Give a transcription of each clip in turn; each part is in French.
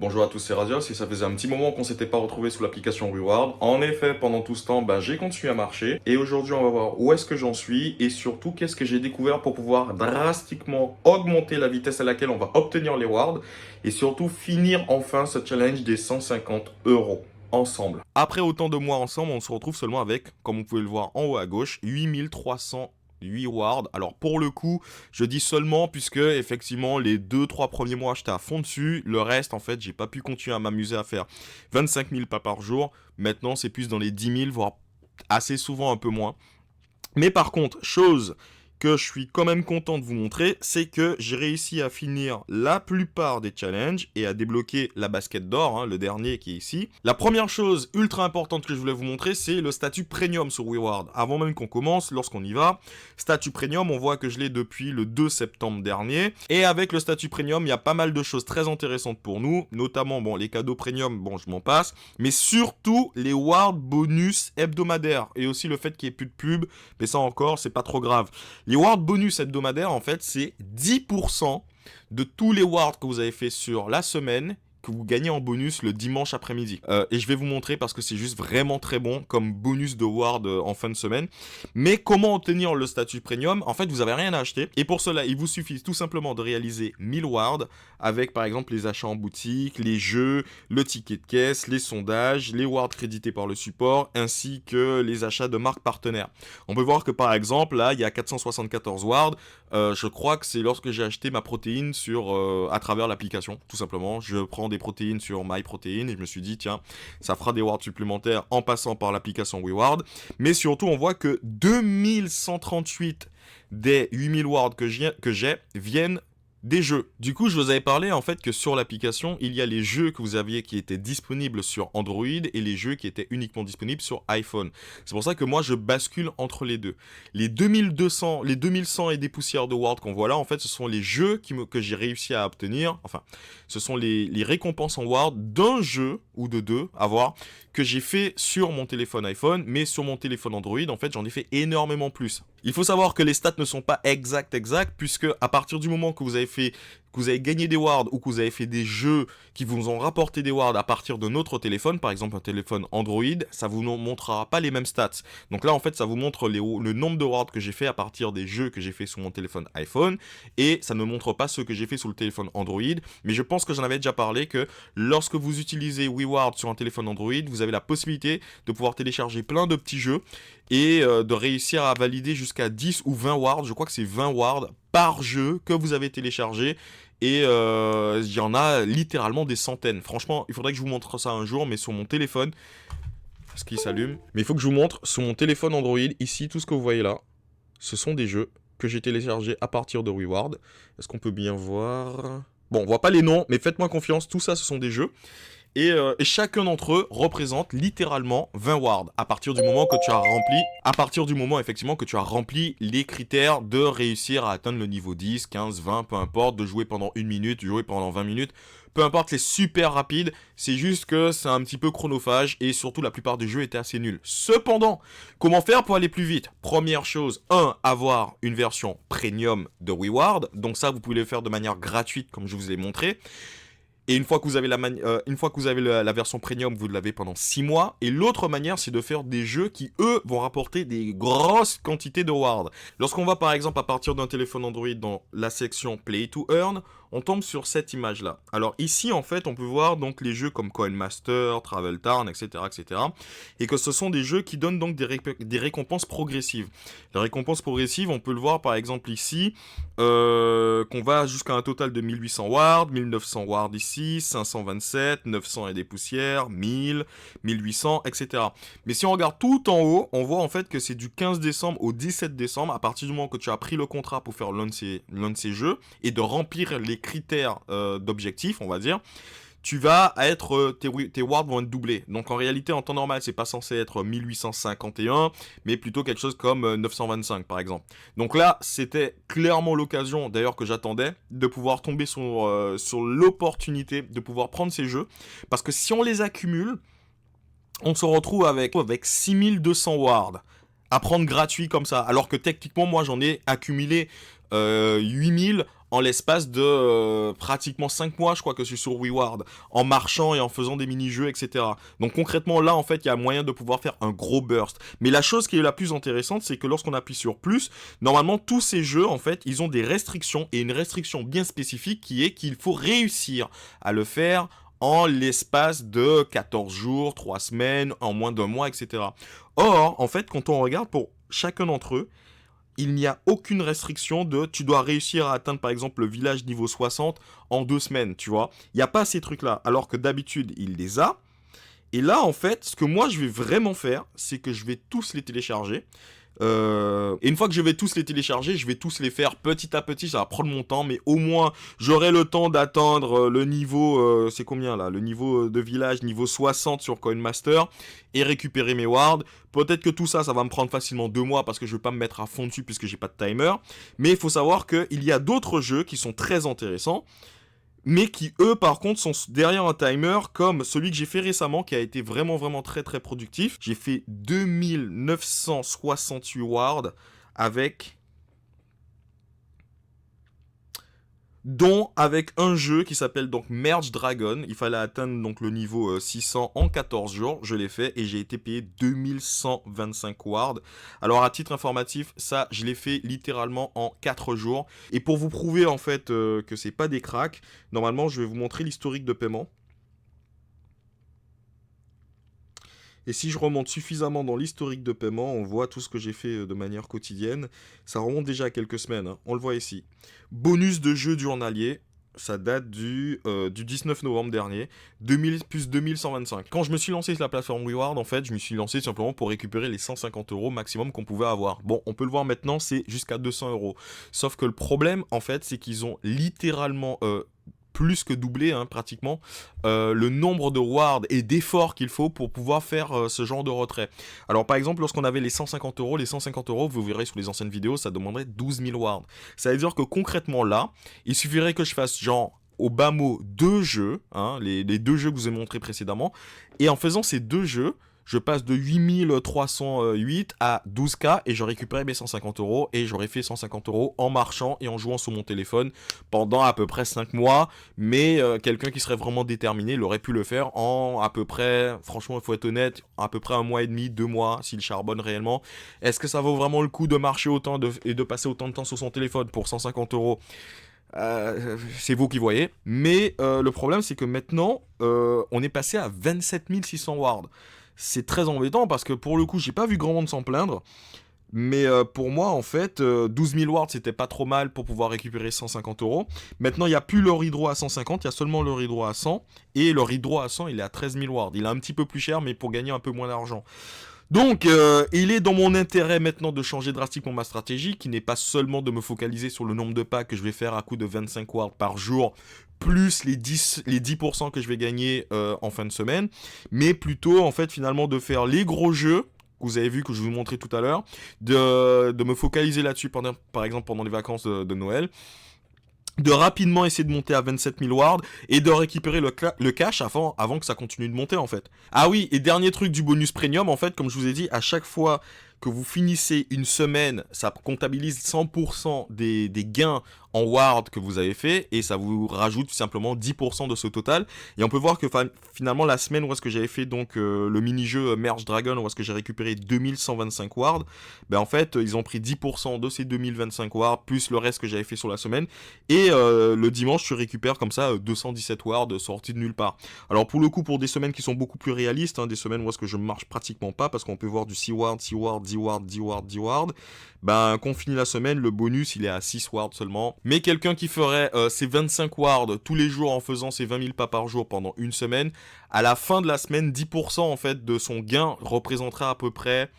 Bonjour à tous, c'est Radios et ça faisait un petit moment qu'on s'était pas retrouvé sous l'application Reward. En effet, pendant tout ce temps, j'ai continué à marcher et aujourd'hui on va voir où est-ce que j'en suis et surtout qu'est-ce que j'ai découvert pour pouvoir drastiquement augmenter la vitesse à laquelle on va obtenir les rewards et surtout finir enfin ce challenge des 150 euros ensemble. Après autant de mois ensemble, on se retrouve seulement avec, comme vous pouvez le voir en haut à gauche, 8308 wards. Alors pour le coup, je dis seulement puisque effectivement les 2-3 premiers mois j'étais à fond dessus. Le reste en fait j'ai pas pu continuer à m'amuser à faire 25 000 pas par jour. Maintenant c'est plus dans les 10 000 voire assez souvent un peu moins. Mais par contre, chose que je suis quand même content de vous montrer, c'est que j'ai réussi à finir la plupart des challenges et à débloquer la basket d'or, le dernier qui est ici. La première chose ultra importante que je voulais vous montrer, c'est le statut premium sur Reward. Avant même qu'on commence, lorsqu'on y va, statut premium, on voit que je l'ai depuis le 2 septembre dernier. Et avec le statut premium, il y a pas mal de choses très intéressantes pour nous, notamment les cadeaux premium, je m'en passe, mais surtout les ward bonus hebdomadaires et aussi le fait qu'il n'y ait plus de pub, mais ça encore, c'est pas trop grave. Les wards bonus hebdomadaires, en fait, c'est 10% de tous les wards que vous avez fait sur la semaine que vous gagnez en bonus le dimanche après-midi. Et je vais vous montrer parce que c'est juste vraiment très bon comme bonus de ward en fin de semaine. Mais comment obtenir le statut premium? En fait, vous n'avez rien à acheter. Et pour cela, il vous suffit tout simplement de réaliser 1000 wards avec par exemple les achats en boutique, les jeux, le ticket de caisse, les sondages, les wards crédités par le support, ainsi que les achats de marques partenaires. On peut voir que par exemple, là, il y a 474 wards. Je crois que c'est lorsque j'ai acheté ma protéine à travers l'application, tout simplement. Je prends des protéines sur MyProtein et je me suis dit, tiens, ça fera des wards supplémentaires en passant par l'application Reward. Mais surtout, on voit que 2138 des 8000 wards que j'ai viennent des jeux. Du coup, je vous avais parlé en fait que sur l'application, il y a les jeux que vous aviez qui étaient disponibles sur Android et les jeux qui étaient uniquement disponibles sur iPhone. C'est pour ça que moi, je bascule entre les deux. Les 2200, les 2100 et des poussières de Word qu'on voit là, en fait, ce sont les jeux que j'ai réussi à obtenir. Enfin, ce sont les récompenses en Word d'un jeu ou de deux, à voir, que j'ai fait sur mon téléphone iPhone, mais sur mon téléphone Android, en fait, j'en ai fait énormément plus. Il faut savoir que les stats ne sont pas exactes, puisque à partir du moment que vous avez gagné des wards ou que vous avez fait des jeux qui vous ont rapporté des wards à partir de notre téléphone, par exemple un téléphone Android, ça vous ne montrera pas les mêmes stats. Donc là, en fait, ça vous montre le nombre de wards que j'ai fait à partir des jeux que j'ai fait sur mon téléphone iPhone, et ça ne montre pas ceux que j'ai fait sur le téléphone Android. Mais je pense que j'en avais déjà parlé que lorsque vous utilisez WeWard sur un téléphone Android, vous avez la possibilité de pouvoir télécharger plein de petits jeux et de réussir à valider jusqu'à 10 ou 20 wards, je crois que c'est 20 wards par jeu que vous avez téléchargé, et il y en a littéralement des centaines. Franchement, il faudrait que je vous montre ça un jour, mais sur mon téléphone, parce qu'il s'allume, mais il faut que je vous montre sur mon téléphone Android, ici, tout ce que vous voyez là, ce sont des jeux que j'ai téléchargés à partir de Reward. Est-ce qu'on peut bien voir? Bon, on voit pas les noms, mais faites-moi confiance, tout ça, ce sont des jeux. Et chacun d'entre eux représente littéralement 20 wards à partir du moment effectivement que tu as rempli les critères de réussir à atteindre le niveau 10, 15, 20, peu importe, de jouer pendant 1 minute, de jouer pendant 20 minutes, peu importe, c'est super rapide, c'est juste que c'est un petit peu chronophage et surtout la plupart des jeux étaient assez nuls. Cependant, comment faire pour aller plus vite? Première chose, avoir une version premium de Reward, donc ça vous pouvez le faire de manière gratuite comme je vous ai montré. Et une fois que vous avez la version premium, vous l'avez pendant 6 mois. Et l'autre manière, c'est de faire des jeux qui, eux, vont rapporter des grosses quantités de wards. Lorsqu'on va par exemple à partir d'un téléphone Android dans la section Play to Earn, on tombe sur cette image-là. Alors ici, en fait, on peut voir donc les jeux comme Coin Master, Travel Town, etc., etc. Et que ce sont des jeux qui donnent donc des récompenses progressives. Les récompenses progressives, on peut le voir par exemple ici, qu'on va jusqu'à un total de 1800 wards, 1900 wards ici, 527, 900 et des poussières, 1000, 1800, etc. Mais si on regarde tout en haut, on voit en fait que c'est du 15 décembre au 17 décembre, à partir du moment que tu as pris le contrat pour faire l'un de ces jeux, et de remplir les critères d'objectifs, on va dire, tu vas être, tes wards vont être doublés. Donc en réalité, en temps normal, c'est pas censé être 1851, mais plutôt quelque chose comme 925 par exemple. Donc là, c'était clairement l'occasion, d'ailleurs que j'attendais, de pouvoir tomber sur l'opportunité de pouvoir prendre ces jeux. Parce que si on les accumule, on se retrouve avec 6200 wards à prendre gratuit comme ça. Alors que techniquement, moi, j'en ai accumulé 8000 en l'espace de pratiquement 5 mois, je crois que je suis sur Reward, en marchant et en faisant des mini-jeux, etc. Donc concrètement, là, en fait, il y a moyen de pouvoir faire un gros burst. Mais la chose qui est la plus intéressante, c'est que lorsqu'on appuie sur plus, normalement, tous ces jeux, en fait, ils ont des restrictions, et une restriction bien spécifique qui est qu'il faut réussir à le faire en l'espace de 14 jours, 3 semaines, en moins d'un mois, etc. Or, en fait, quand on regarde pour chacun d'entre eux, il n'y a aucune restriction de tu dois réussir à atteindre par exemple le village niveau 60 en 2 semaines, tu vois. Il n'y a pas ces trucs-là, alors que d'habitude, il les a. Et là, en fait, ce que moi, je vais vraiment faire, c'est que je vais tous les télécharger. Et une fois que je vais tous les télécharger, je vais tous les faire petit à petit. Ça va prendre mon temps, mais au moins j'aurai le temps d'atteindre le niveau, c'est combien là? Le niveau de village, niveau 60 sur Coinmaster, et récupérer mes wards. Peut-être que tout ça, ça va me prendre facilement 2 mois parce que je vais pas me mettre à fond dessus puisque j'ai pas de timer. Mais il faut savoir qu'il y a d'autres jeux qui sont très intéressants, mais qui eux par contre sont derrière un timer comme celui que j'ai fait récemment qui a été vraiment vraiment très très productif. J'ai fait 2968 wards avec dont avec un jeu qui s'appelle donc Merge Dragon. Il fallait atteindre donc le niveau 600 en 14 jours, je l'ai fait et j'ai été payé 2125 wards. Alors à titre informatif, ça je l'ai fait littéralement en 4 jours. Et pour vous prouver en fait que c'est pas des cracks, normalement je vais vous montrer l'historique de paiement. Et si je remonte suffisamment dans l'historique de paiement, on voit tout ce que j'ai fait de manière quotidienne. Ça remonte déjà à quelques semaines, hein. On le voit ici. Bonus de jeu journalier, ça date du 19 novembre dernier, 2000 plus 2125. Quand je me suis lancé sur la plateforme Reward, en fait, je me suis lancé simplement pour récupérer les 150 € maximum qu'on pouvait avoir. Bon, on peut le voir maintenant, c'est jusqu'à 200 €. Sauf que le problème, en fait, c'est qu'ils ont littéralement plus que doublé, hein, pratiquement, le nombre de wards et d'efforts qu'il faut pour pouvoir faire ce genre de retrait. Alors par exemple, lorsqu'on avait les 150 €, vous verrez sur les anciennes vidéos, ça demanderait 12 000 wards. Ça veut dire que concrètement là, il suffirait que je fasse genre au bas mot 2 jeux, hein, les 2 jeux que je vous ai montrés précédemment, et en faisant ces 2 jeux, je passe de 8308 à 12K et je récupère mes 150 € et j'aurais fait 150 € en marchant et en jouant sur mon téléphone pendant à peu près 5 mois. Mais quelqu'un qui serait vraiment déterminé, il aurait pu le faire en à peu près, franchement il faut être honnête, à peu près 1 mois et demi, 2 mois s'il charbonne réellement. Est-ce que ça vaut vraiment le coup de marcher autant et de passer autant de temps sur son téléphone pour 150 €? C'est vous qui voyez. Mais le problème c'est que maintenant on est passé à 27 600 wards. C'est très embêtant parce que pour le coup, j'ai pas vu grand monde s'en plaindre. Mais pour moi, en fait, 12 000 wards, c'était pas trop mal pour pouvoir récupérer 150 €. Maintenant, il n'y a plus le hydro à 150, il y a seulement le hydro à 100. Et le hydro à 100, il est à 13 000 wards. Il est un petit peu plus cher, mais pour gagner un peu moins d'argent. Donc, il est dans mon intérêt maintenant de changer drastiquement ma stratégie, qui n'est pas seulement de me focaliser sur le nombre de packs que je vais faire à coup de 25 wards par jour, plus les 10% que je vais gagner en fin de semaine, mais plutôt, en fait, finalement, de faire les gros jeux, que vous avez vu, que je vous montrais tout à l'heure, de me focaliser là-dessus, par exemple, pendant les vacances de Noël, de rapidement essayer de monter à 27 000 wards et de récupérer le cash avant que ça continue de monter en fait. Ah oui, et dernier truc du bonus premium, en fait, comme je vous ai dit, à chaque fois que vous finissez une semaine, ça comptabilise 100% des gains en ward que vous avez fait et ça vous rajoute tout simplement 10% de ce total. Et on peut voir que finalement la semaine où est-ce que j'avais fait donc le mini-jeu Merge Dragon, où est-ce que j'ai récupéré 2125 wards, ben en fait ils ont pris 10% de ces 2025 wards plus le reste que j'avais fait sur la semaine et le dimanche je récupère comme ça 217 wards sortis de nulle part. Alors pour le coup, pour des semaines qui sont beaucoup plus réalistes, hein, des semaines où est-ce que je marche pratiquement pas parce qu'on peut voir du 6 wards, 6 wards, 10 wards, 10 wards, 10 wards, ben quand on finit la semaine, le bonus il est à 6 wards seulement. Mais quelqu'un qui ferait ses 25 wards tous les jours en faisant ses 20 000 pas par jour pendant une semaine, à la fin de la semaine, 10% en fait de son gain représentera à peu près...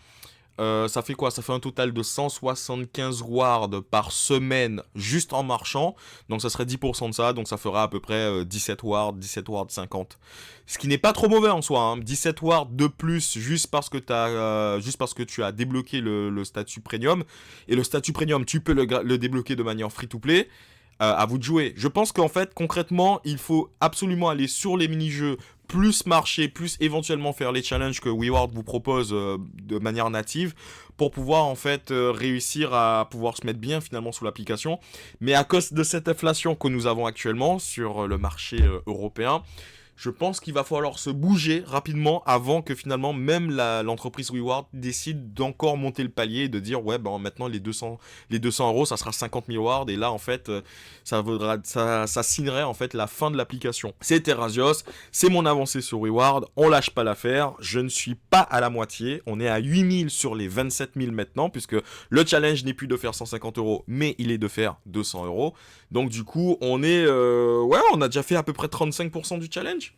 ça fait quoi? Ça fait un total de 175 wards par semaine juste en marchant. Donc ça serait 10% de ça. Donc ça fera à peu près 17 wards 50. Ce qui n'est pas trop mauvais en soi, hein. 17 wards de plus juste parce que tu as débloqué le statut premium. Et le statut premium, tu peux le débloquer de manière free-to-play. À vous de jouer. Je pense qu'en fait, concrètement, il faut absolument aller sur les mini-jeux, plus marcher, plus éventuellement faire les challenges que WeWard vous propose de manière native, pour pouvoir en fait réussir à pouvoir se mettre bien finalement sous l'application. Mais à cause de cette inflation que nous avons actuellement sur le marché européen, je pense qu'il va falloir se bouger rapidement avant que finalement même l'entreprise Reward décide d'encore monter le palier et de dire ouais ben maintenant les 200 euros ça sera 50 000 rewards et là en fait ça signerait en fait la fin de l'application. C'est Terrazios, c'est mon avancée sur Reward, on lâche pas l'affaire, je ne suis pas à la moitié, on est à 8 000 sur les 27 000 maintenant puisque le challenge n'est plus de faire 150 euros mais il est de faire 200 euros. Donc du coup on est on a déjà fait à peu près 35% du challenge.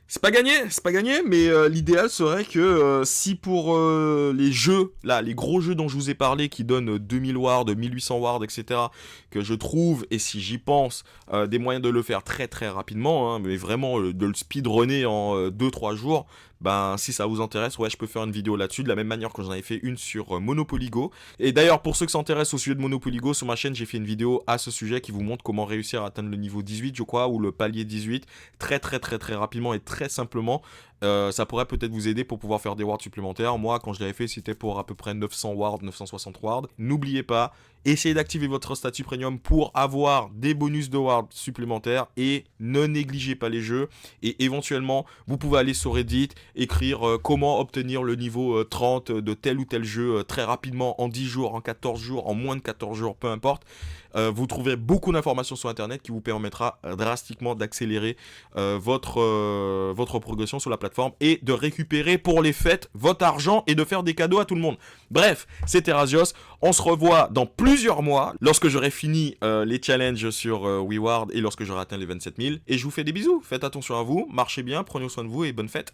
C'est pas gagné, mais l'idéal serait que si pour les jeux, là, les gros jeux dont je vous ai parlé, qui donnent 2000 wards, 1800 wards, etc., que je trouve, et si j'y pense, des moyens de le faire très très rapidement, hein, mais vraiment de le speedrunner en 2-3 jours, ben si ça vous intéresse, ouais, je peux faire une vidéo là-dessus, de la même manière que j'en avais fait une sur Monopoly Go. Et d'ailleurs, pour ceux qui s'intéressent au sujet de Monopoly Go, sur ma chaîne, j'ai fait une vidéo à ce sujet qui vous montre comment réussir à atteindre le niveau 18, je crois, ou le palier 18, très rapidement et très simplement. Ça pourrait peut-être vous aider pour pouvoir faire des wards supplémentaires. Moi, quand je l'avais fait, c'était pour à peu près 900 wards, 960 wards. N'oubliez pas, essayez d'activer votre statut premium pour avoir des bonus de wards supplémentaires et ne négligez pas les jeux. Et éventuellement, vous pouvez aller sur Reddit, écrire comment obtenir le niveau 30 de tel ou tel jeu très rapidement, en 10 jours, en 14 jours, en moins de 14 jours, peu importe. Vous trouverez beaucoup d'informations sur internet qui vous permettra drastiquement d'accélérer votre progression sur la plateforme et de récupérer pour les fêtes votre argent et de faire des cadeaux à tout le monde. Bref, c'est Terrazios, on se revoit dans plusieurs mois lorsque j'aurai fini les challenges sur Reward et lorsque j'aurai atteint les 27 000 et je vous fais des bisous, faites attention à vous, marchez bien, prenez soin de vous et bonne fête.